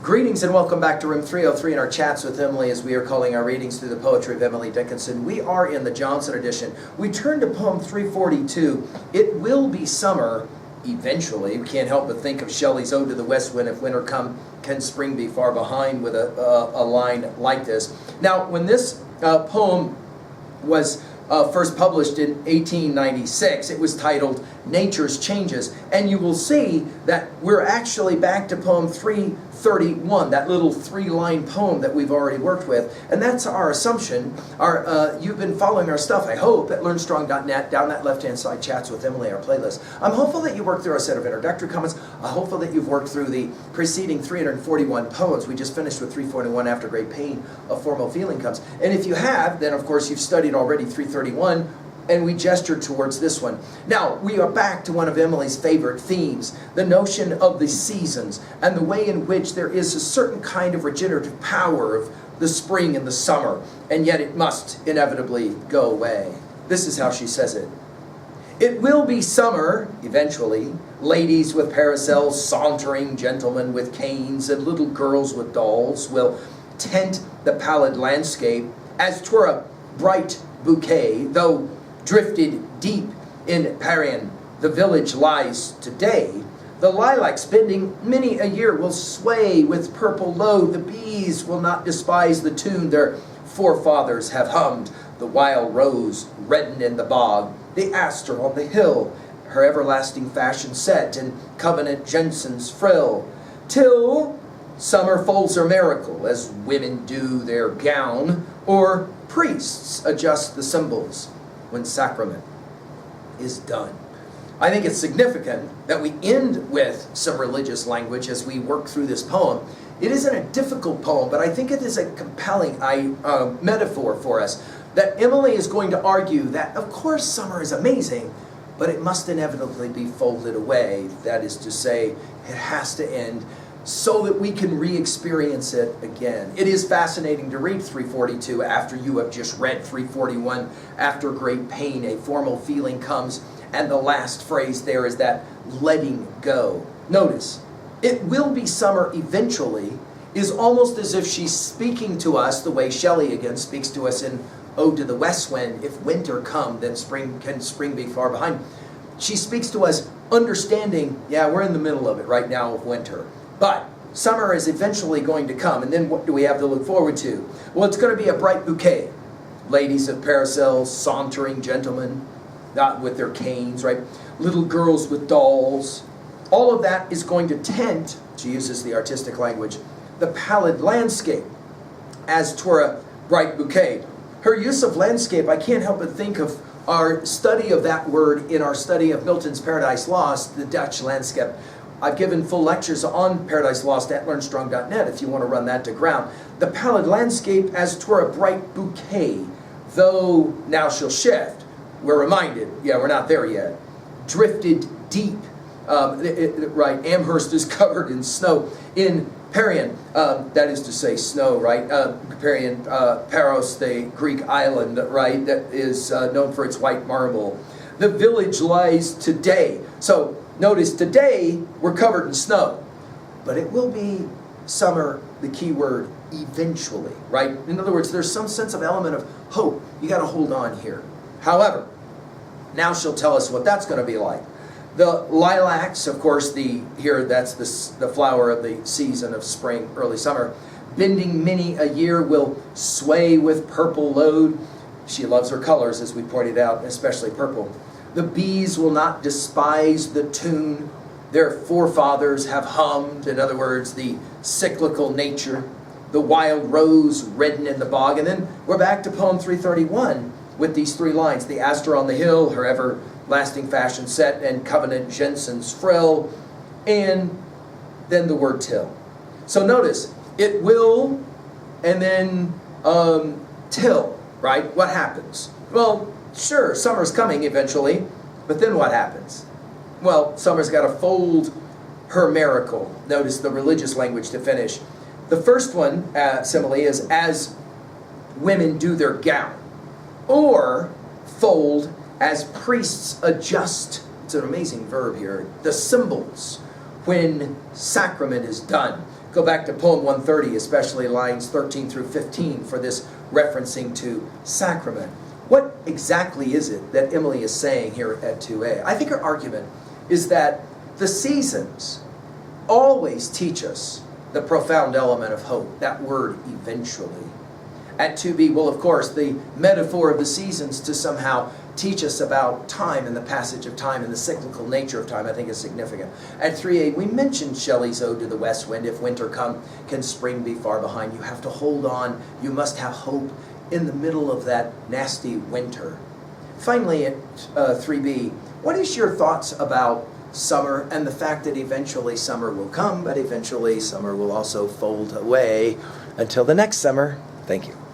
Greetings and welcome back to Room 303 in our chats with Emily as we are calling our readings through the poetry of Emily Dickinson. We are in the Johnson edition. We turn to poem 342, It Will Be Summer Eventually. We can't help but think of Shelley's Ode to the West Wind, If Winter Come, Can Spring Be Far Behind, with a line like this. Now, when this poem was first published in 1896, it was titled Nature's Changes, and you will see that we're actually back to poem 331, that little three-line poem that we've already worked with, and that's our assumption. You've been following our stuff, I hope, at learnstrong.net, down that left-hand side, Chats with Emily, our playlist. I'm hopeful that you worked through our set of introductory comments. I'm hopeful that you've worked through the preceding 341 poems. We just finished with 341, After Great Pain, A Formal Feeling Comes. And if you have, then of course you've studied already 331, and we gestured towards this one. Now, we are back to one of Emily's favorite themes, the notion of the seasons, and the way in which there is a certain kind of regenerative power of the spring and the summer, and yet it must inevitably go away. This is how she says it. It will be summer, eventually. Ladies with parasols, sauntering gentlemen with canes, and little girls with dolls will tint the pallid landscape as 'twere a bright bouquet, though drifted deep in Parian the village lies today. The lilacs bending many a year will sway with purple low. The bees will not despise the tune their forefathers have hummed. The wild rose reddened in the bog, the aster on the hill, her everlasting fashion set in covenant Jensen's frill, till summer folds her miracle as women do their gown, or priests adjust the symbols when sacrament is done. I think it's significant that we end with some religious language as we work through this poem. It isn't a difficult poem, but I think it is a compelling metaphor for us, that Emily is going to argue that, of course, summer is amazing, but it must inevitably be folded away. That is to say, it has to end so that we can re-experience it again. It is fascinating to read 342 after you have just read 341, After Great Pain, A Formal Feeling Comes, and the last phrase there is that letting go. Notice, it will be summer eventually is almost as if she's speaking to us the way Shelley again speaks to us in Ode to the West Wind, If winter come, then can spring be far behind. She speaks to us understanding, yeah, we're in the middle of it right now of winter. But summer is eventually going to come, and then what do we have to look forward to? Well, it's going to be a bright bouquet. Ladies of parasols, sauntering gentlemen, not with their canes, right? Little girls with dolls. All of that is going to tint, she uses the artistic language, the pallid landscape, as 'twere a bright bouquet. Her use of landscape, I can't help but think of our study of that word in our study of Milton's Paradise Lost, the Dutch landscape. I've given full lectures on Paradise Lost at learnstrong.net if you want to run that to ground. The pallid landscape as 'twere a bright bouquet, though now she'll shift. We're reminded, yeah, we're not there yet. Drifted deep, right, Amherst is covered in snow. In Parian, that is to say snow, right? Parian, Paros, the Greek island, right, that is known for its white marble. The village lies today. So, notice today we're covered in snow, but it will be summer, the key word, eventually, right? In other words, there's some sense of element of hope. You got to hold on here. However, now she'll tell us what that's going to be like. The lilacs, of course, that's the flower of the season of spring, early summer, bending many a year will sway with purple load. She loves her colors, as we pointed out, especially purple. The bees will not despise the tune their forefathers have hummed. In other words, the cyclical nature. The wild rose redden in the bog. And then we're back to poem 331 with these three lines. The aster on the hill, her everlasting fashion set, and covenant Jensen's frill. And then the word till. So notice, it will, and then till, right? What happens? Well, sure, summer's coming eventually, but then what happens? Well, summer's got to fold her miracle. Notice the religious language to finish. The first one, simile, is as women do their gown, or fold as priests adjust, it's an amazing verb here, the symbols when sacrament is done. Go back to poem 130, especially lines 13 through 15 for this referencing to sacrament. What exactly is it that Emily is saying here at 2a? I think her argument is that the seasons always teach us the profound element of hope, that word eventually. At 2b, well, of course, the metaphor of the seasons to somehow teach us about time and the passage of time and the cyclical nature of time, I think is significant. At 3a, we mentioned Shelley's Ode to the West Wind. If winter come, can spring be far behind? You have to hold on. You must have hope in the middle of that nasty winter. Finally, at 3b, what is your thoughts about summer and the fact that eventually summer will come, but eventually summer will also fold away until the next summer? Thank you.